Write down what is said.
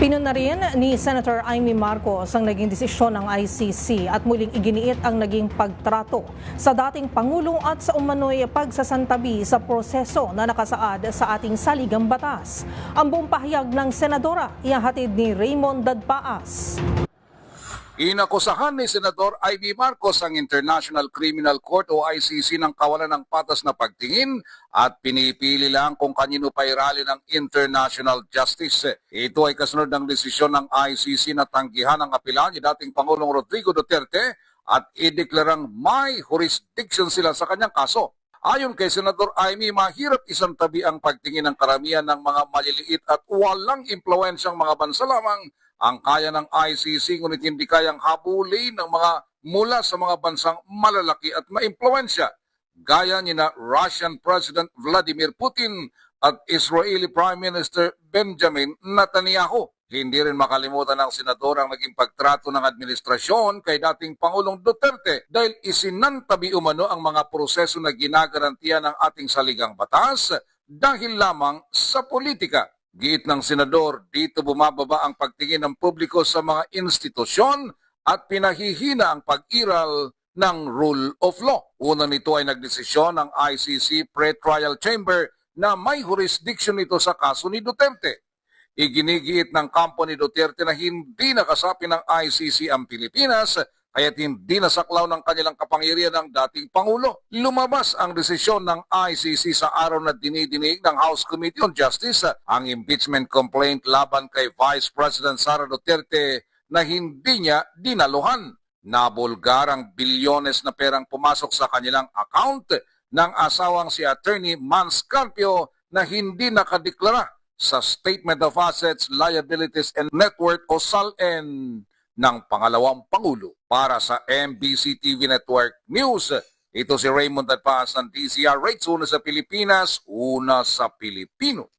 Pinuna rin ni Senator Amy Marcos ang naging desisyon ng ICC at muling iginiit ang naging pagtrato sa dating Pangulo at sa umano'y pagsasantabi sa proseso na nakasaad sa ating saligang batas. Ang buong pahayag ng Senadora ihahatid ni Raymond Dadpaas. Inakusahan ni Senador Amy Marcos ang International Criminal Court o ICC ng kawalan ng patas na pagtingin at pinipili lang kung kanino pairali ng international justice. Ito ay kasunod ng desisyon ng ICC na tanggihan ang apela ni dating Pangulong Rodrigo Duterte at ideklarang may jurisdiction sila sa kanyang kaso. Ayon kay Senador Amy, mahirap isantabi ang pagtingin ng karamihan ng mga maliliit at walang impluwensyang mga bansa lamang ang kaya ng ICC, ngunit hindi kayang habulin ng mga mula sa mga bansang malalaki at maimpluwensya, gaya ni na Russian President Vladimir Putin at Israeli Prime Minister Benjamin Netanyahu. Hindi rin makalimutan ng senador ang naging pagtrato ng administrasyon kay dating Pangulong Duterte dahil isinantabi umano ang mga proseso na ginagarantiya ng ating saligang batas dahil lamang sa politika. Giit ng senador, dito bumababa ang pagtingin ng publiko sa mga institusyon at pinahihina ang pag-iral ng rule of law. Una nito ay nagdesisyon ng ICC Pre-Trial Chamber na may jurisdiction nito sa kaso ni Duterte. Iginigiit ng kampo ni Duterte na hindi nakasapi ng ICC ang Pilipinas kaya't hindi nasaklaw ng kanilang kapangyarihan ng dating Pangulo. Lumabas ang desisyon ng ICC sa araw na dinidinig ng House Committee on Justice ang impeachment complaint laban kay Vice President Sara Duterte na hindi niya dinaluhan. Nabulgar ang bilyones na perang pumasok sa kanilang account ng asawang si Attorney Mans Carpio na hindi nakadeklara sa Statement of Assets, Liabilities and Net Worth o SALN ng pangalawang Pangulo. Para sa MBC TV Network News, ito si Raymond Dadpaas ng DZRH, una sa Pilipinas, una sa Pilipino.